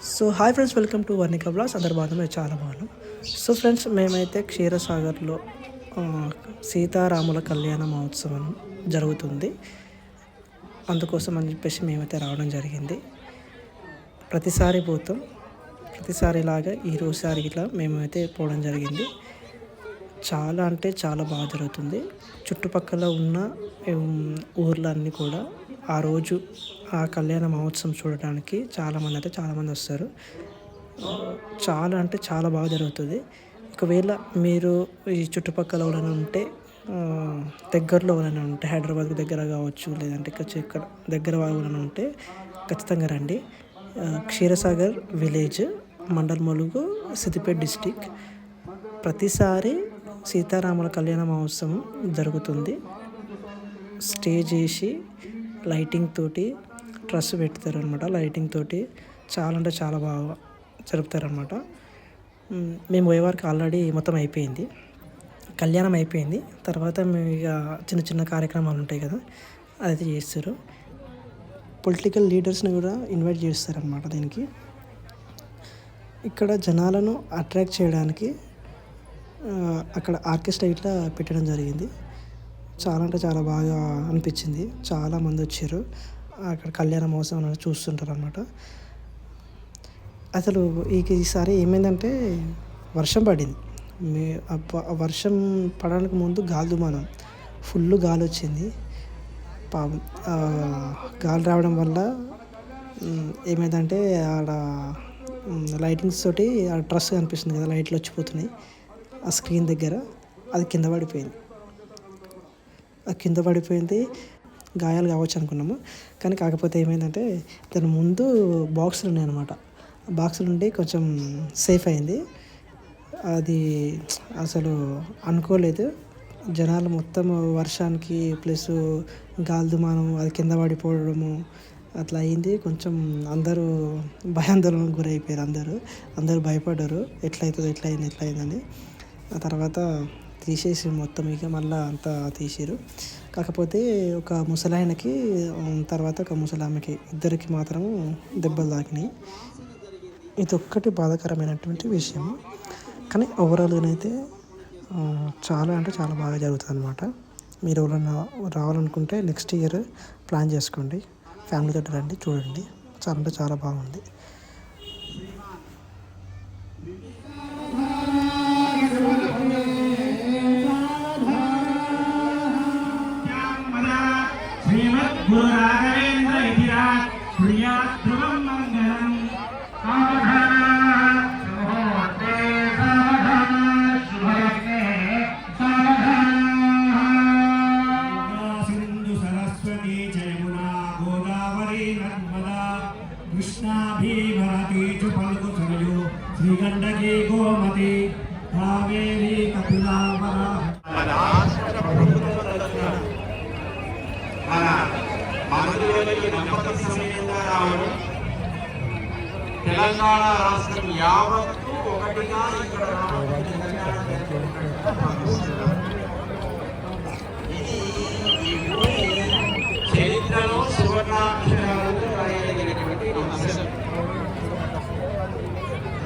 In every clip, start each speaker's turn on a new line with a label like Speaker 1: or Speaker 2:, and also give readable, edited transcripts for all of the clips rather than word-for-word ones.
Speaker 1: So hi friends, welcome to Varnika blogs. అందరు బాగున్నాం, మేము చాలా బాగున్నాం. సో ఫ్రెండ్స్, మేమైతే క్షీరసాగర్లో సీతారాముల కళ్యాణ మహోత్సవం జరుగుతుంది. అందుకోసం అని చెప్పేసి మేమైతే రావడం జరిగింది. ప్రతిసారి పోతాం, ప్రతిసారిలాగా ఈరోజుసారి ఇట్లా మేమైతే పోవడం జరిగింది. చాలా అంటే చాలా బాగా జరుగుతుంది. చుట్టుపక్కల ఉన్న ఊర్లన్నీ కూడా ఆ రోజు ఆ కళ్యాణ మహోత్సవం చూడటానికి చాలామంది వస్తారు. చాలా అంటే చాలా బాగా జరుగుతుంది. ఒకవేళ మీరు ఈ చుట్టుపక్కల ఎవరైనా ఉంటే, దగ్గరలో ఎవరైనా ఉంటే, హైదరాబాద్కు దగ్గర కావచ్చు, లేదంటే ఇక్కడ దగ్గర ఎవరైనా ఉంటే ఖచ్చితంగా రండి. Ksheerasagar village, mandal Mulugu, Siddipet district. ప్రతిసారి సీతారాముల కళ్యాణ మహోత్సవం జరుగుతుంది. స్టేజ్ వేసి లైటింగ్ తోటి ట్రస్ పెడతారు అనమాట. లైటింగ్ తోటి చాలా అంటే చాలా బాగా జరుపుతారనమాట. మేము పోయే వారికి ఆల్రెడీ మొత్తం అయిపోయింది, కళ్యాణం అయిపోయింది. తర్వాత మేము ఇక చిన్న చిన్న కార్యక్రమాలు ఉంటాయి కదా, అది చేస్తారు. పొలిటికల్ లీడర్స్ని కూడా ఇన్వైట్ చేస్తారనమాట. దీనికి ఇక్కడ జనాలను అట్రాక్ట్ చేయడానికి అక్కడ ఆర్కెస్ట్రా ఇట్లా పెట్టడం జరిగింది. చాలా అంటే చాలా బాగా అనిపించింది. చాలామంది వచ్చారు అక్కడ కళ్యాణ మహోత్సవం చూస్తుంటారు అనమాట. అసలు ఈసారి ఏమైందంటే వర్షం పడింది. వర్షం పడడానికి ముందు గాలి దుమానం, ఫుల్ గాలి వచ్చింది. గాలి రావడం వల్ల ఏమైందంటే ఆడ లైటింగ్స్ తోటి ఆ ట్రస్ కనిపిస్తుంది కదా, లైట్లు వచ్చిపోతున్నాయి ఆ స్క్రీన్ దగ్గర. అది కింద పడిపోయింది. గాయాలు కావచ్చు అనుకున్నాము, కానీ కాకపోతే ఏమైందంటే దాని ముందు బాక్సులు ఉన్నాయన్నమాట. బాక్సులు ఉండి కొంచెం సేఫ్ అయింది. అది అసలు అనుకోలేదు. జనాలు మొత్తం వర్షానికి ప్లస్ గాలి దుమానం, అది కింద పడిపోవడము అట్లా అయింది. కొంచెం అందరూ భయాందోళనకు గురైపోయారు. అందరూ భయపడ్డారు, ఎట్లా అయిందని. ఆ తర్వాత తీసేసి మొత్తం ఇక మళ్ళీ అంతా తీసిరు. కాకపోతే ఒక ముసలాయనకి తర్వాత ఒక ముసలామెకి, ఇద్దరికి మాత్రం దెబ్బలు తాకినాయి. ఇది ఒక్కటి బాధాకరమైనటువంటి విషయం. కానీ ఓవరాల్గానైతే చాలా అంటే చాలా బాగా జరుగుతుంది అనమాట. మీరు ఎవరైనా రావాలనుకుంటే నెక్స్ట్ ఇయర్ ప్లాన్ చేసుకోండి, ఫ్యామిలీతో రండి, చూడండి. చాలా అంటే చాలా బాగుంది.
Speaker 2: గురు రాఘవేంద్ర ఇతిరాజ్ ప్రియాత్ ధ్రువం మంగళం సింధు సరస్వతి జయమునా గోదావరి నర్మదా కృష్ణా భీమవతి చ పలుకు సరయు శ్రీగండకి గోమతి కావేరి కపిలావర. మనలోకి నమ్మక సమయంగా రావడం, తెలంగాణ రాష్ట్రం యావత్తు ఒకటిగా ఇక్కడ రావడం ఇది ఈ భూమి చరిత్రలో సువర్ణాక్షరాలతో రాయగలిగినటువంటి అంశం.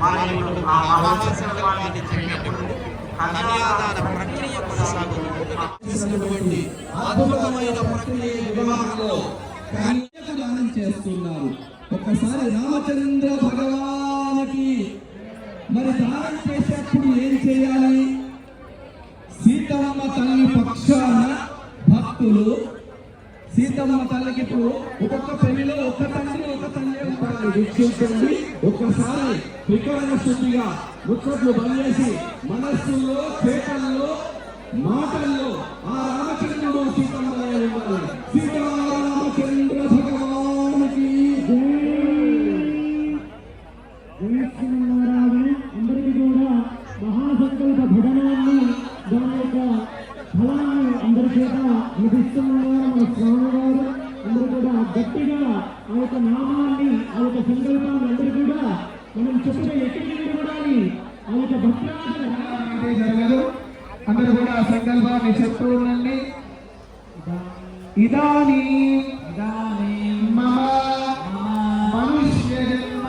Speaker 2: మనం ఆ మహోత్సవాన్ని చెప్పినప్పుడు కన్యాదాన ప్రక్రియ కొనసాగుతున్నటువంటి అద్భుతమైన ప్రక్రియ వివాహంలో
Speaker 3: కన్యాదానం చేస్తున్నారు. ఒకసారి రామచంద్ర భగవానికి మరి దానం చేసేప్పుడు ఏం చేయాలి? సీతమ్మ తల్లి పక్షాన భక్తులు సీతమ్మ తల్లికి ఇప్పుడు ఒక్కొక్క పెళ్లిలో ఒక తండ్రి ఉంటారు. వీక్షించండి. ఒక్కసారి వికరణ శుద్ధిగా ముచ్చట్లు బందేసి మనస్సుల్లో, చేతల్లో, మాటల్లో ఆ రామచంద్రుడు సీతమ్మలే ఉండాలి. సీతారామచంద్ర భగవానికి
Speaker 4: అందరికీ కూడా మహాసంకల్ప భజనాన్ని, దాని యొక్క ఫలాన్ని అందరి చేత విధిస్తున్నారు మన స్వామి గారు. అందరూ కూడా గట్టిగా ఆ యొక్క నామాన్ని, ఆ యొక్క సంకల్పాన్ని అందరూ కూడా మనం చెప్పుగా ఎక్కడికి కూడా ఆ యొక్క భక్తి
Speaker 3: జరగదు. అందరూ కూడా ఆ సంకల్పాన్ని చెప్తూ ఉండండి. ఇదానీ మమ మనుష్య జన్మ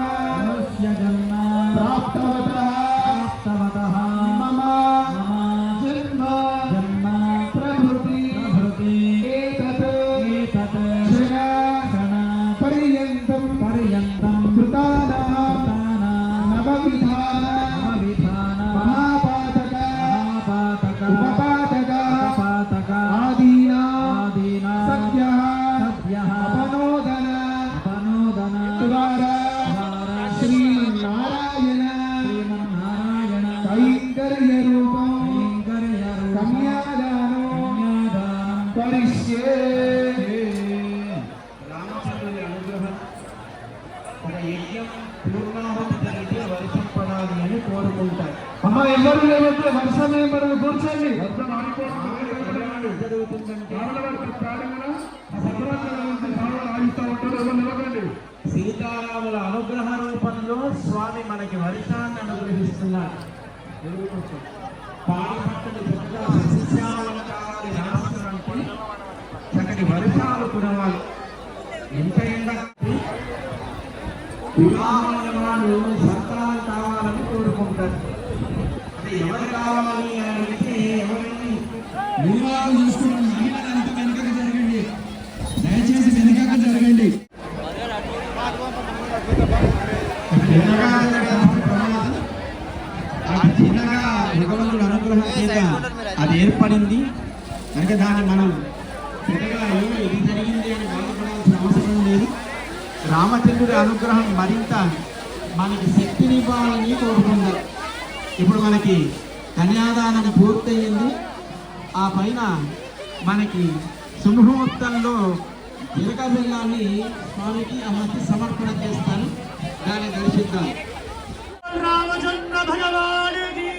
Speaker 3: ద్వారా శ్రీనారాయణ కైంకర్య రూపం కన్యాదానం కరిష్యే.
Speaker 2: రామచంద్రుని అనుగ్రహం ఒక యజ్ఞం పూర్ణాహుతి జరిగితే వర్షం పడాలి అని కోరుకుంటారు.
Speaker 3: అమ్మ ఎవరు లేకపోతే వర్షమే మనం కూర్చోండి.
Speaker 2: సీతారాముల అనుగ్రహ రూపంలో స్వామి మనకి వర్షాన్ని అనుగ్రహిస్తున్నాడు. పాడి పంటలు చక్కగా సస్యశ్యామలంకారాలు రావాలంటే చక్కటి వర్షాలు కురవాలి. ఎంత ఎండ వివాహమైన వాళ్ళు సంతానం కావాలని కోరుకుంటారు. అది ఎవరు కావాలి అని అడిగితే ఎవరిని వివాహం చూసుకుంటున్న మహిళలంతా వెనుకకు జరగండి, దయచేసి వెనుకకు జరగండి. చిన్నగా భగవంతుడు అనుగ్రహం చేత అది ఏర్పడింది కనుక దాన్ని మనం పెద్దగా ఇది జరిగింది అని బాధపడాల్సిన అవసరం లేదు. రామచంద్రుడి అనుగ్రహం మరింత మనకి శక్తినివ్వాలని కోరుకుంటారు. ఇప్పుడు మనకి కన్యాదానం పూర్తయింది. ఆ పైన మనకి సుముహూర్తంలో జీలక బెల్లాన్ని స్వామికి అమ్మకి సమర్పణ చేస్తాను. దాన్ని దర్శిద్దాం.
Speaker 4: రామచంద్ర భగవానుడి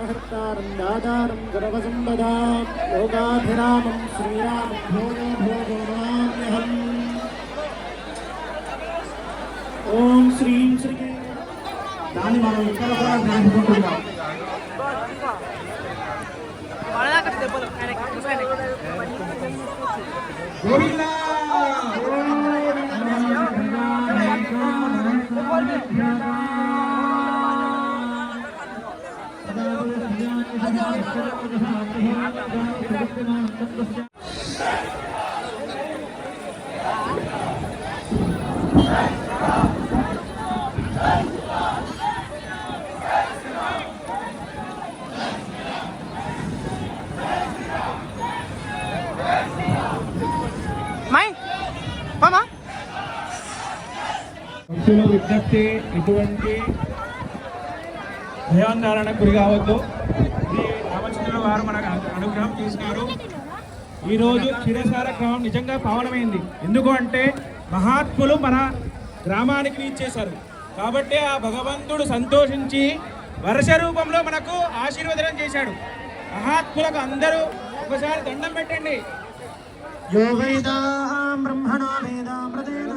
Speaker 4: హర్తారం దాదారం గర్వసంపదాం లోకాభిరామం శ్రీరామం భోజో భోజో నమామ్యహం. ఓం శ్రీం శ్రీ
Speaker 2: దాన్ని మనం ఇక్కడ కూడా జరుపుకుంటున్నాం. గోవిందా
Speaker 3: భక్తుల విజ్ఞప్తి, ఇటువంటి భయాందోళనకు గురి కావద్దు. శ్రీ రామచంద్రుల వారు మనకు అనుగ్రహం చేసినారు. ఈరోజు క్షీరసార గ్రామం నిజంగా పావనమైంది. ఎందుకు అంటే మహాత్ములు మన గ్రామానికి ఇచ్చేశారు కాబట్టి ఆ భగవంతుడు సంతోషించి వర్ష రూపంలో మనకు ఆశీర్వదనం చేశాడు. మహాత్ములకు అందరూ ఒకసారి దండం పెట్టండి.
Speaker 4: యో వేదాహం బ్రహ్మణో వేదామృతేన